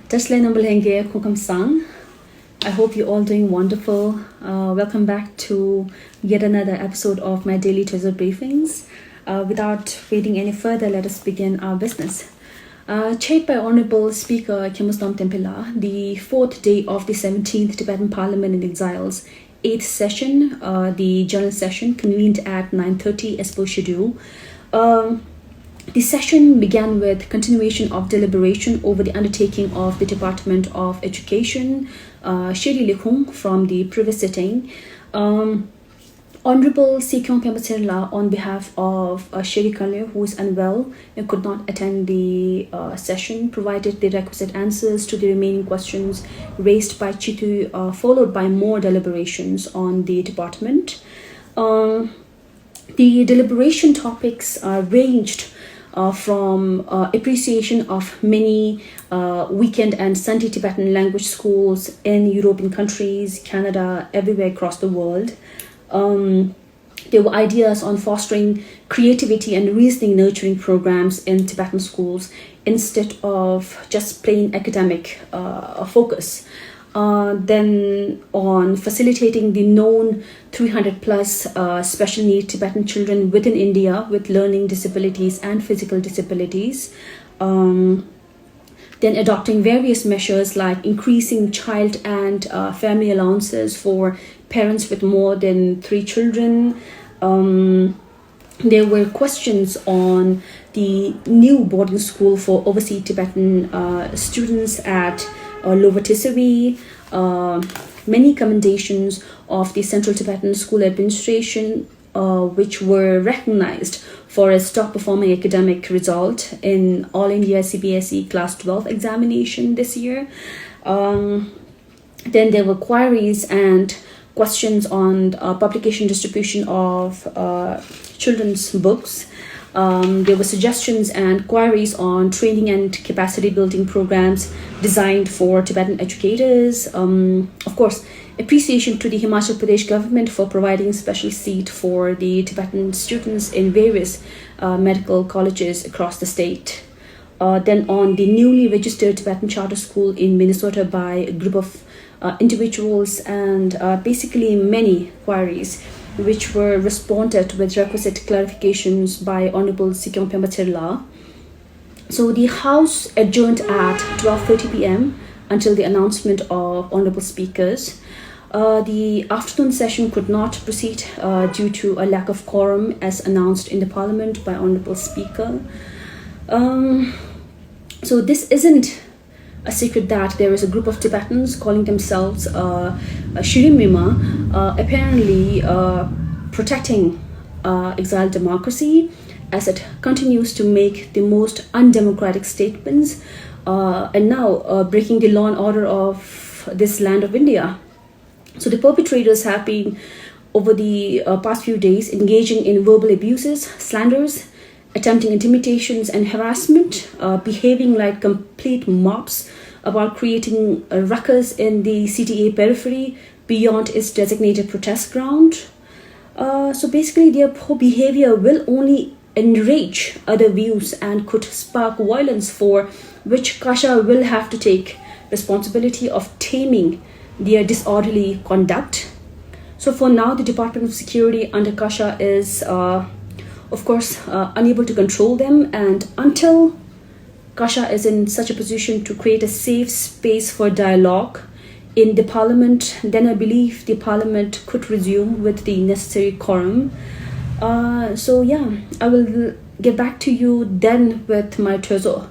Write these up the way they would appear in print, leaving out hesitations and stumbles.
Tasle Nambalenge Kukam Sang. I hope you're all doing wonderful. Welcome back to yet another episode of my daily treasure briefings. Without waiting any further, let us begin our business. Chaired by Honorable Speaker Kemustam Tempela, the fourth day of the 17th Tibetan Parliament in Exile's 8th session, the general session convened at 9:30 as per schedule. The session began with continuation of deliberation over the undertaking of the Department of Education, Shiri Likhung, from the previous sitting. Honorable Sikyong Pembatsirla, on behalf of Shiri Kalya, who is unwell and could not attend the session, provided the requisite answers to the remaining questions raised by Chitu, followed by more deliberations on the department. The deliberation topics ranged from appreciation of many weekend and Sunday Tibetan language schools in European countries, Canada, everywhere across the world. There were ideas on fostering creativity and reasoning nurturing programs in Tibetan schools instead of just plain academic focus. Then on facilitating the known 300 plus special need Tibetan children within India with learning disabilities and physical disabilities. Then adopting various measures like increasing child and family allowances for parents with more than 3 children. There were questions on the new boarding school for overseas Tibetan students at Lower Tissery, many commendations of the Central Tibetan School Administration, which were recognized for its top performing academic result in All India CBSE Class 12 examination this year. Then there were queries and questions on publication distribution of children's books. There were suggestions and queries on training and capacity building programs designed for Tibetan educators. Of course, appreciation to the Himachal Pradesh government for providing special seat for the Tibetan students in various medical colleges across the state. Then on the newly registered Tibetan charter school in Minnesota by a group of individuals, and basically many queries which were responded with requisite clarifications by Honorable Sikyong Pembatsirla. So the House adjourned at 12:30 p.m. until the announcement of Honorable Speakers. The afternoon session could not proceed due to a lack of quorum as announced in the Parliament by Honorable Speaker. So this isn't a secret that there is a group of Tibetans calling themselves Shirimima, apparently protecting exiled democracy as it continues to make the most undemocratic statements and now breaking the law and order of this land of India. So the perpetrators have been, over the past few days, engaging in verbal abuses, slanders, attempting intimidations and harassment, behaving like complete mobs, about creating a ruckus in the CTA periphery beyond its designated protest ground. So basically their poor behavior will only enrage other views and could spark violence, for which Kasha will have to take responsibility of taming their disorderly conduct. So for now, the Department of Security under Kasha is of course unable to control them, and until Kasha is in such a position to create a safe space for dialogue in the Parliament, then I believe the Parliament could resume with the necessary quorum. So yeah, I will get back to you then with my Treasure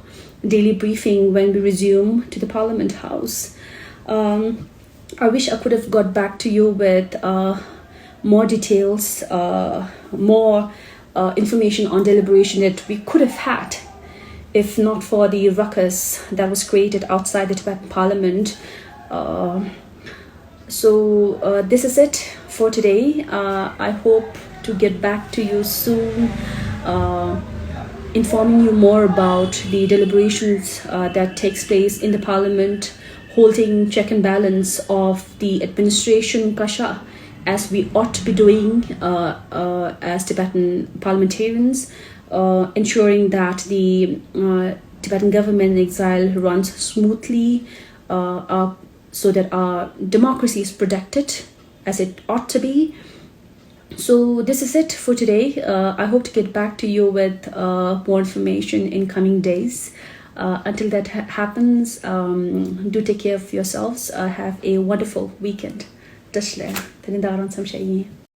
daily briefing when we resume to the Parliament House. I wish I could have got back to you with more details, more information on deliberation that we could have had if not for the ruckus that was created outside the Tibetan Parliament. So this is it for today. I hope to get back to you soon, informing you more about the deliberations that takes place in the Parliament, holding check and balance of the administration Kasha, as we ought to be doing as Tibetan parliamentarians, ensuring that the Tibetan government in exile runs smoothly, so that our democracy is protected as it ought to be. So this is it for today. I hope to get back to you with more information in coming days. Until that happens, do take care of yourselves. Have a wonderful weekend. Tashleh. Tani daran samshayi.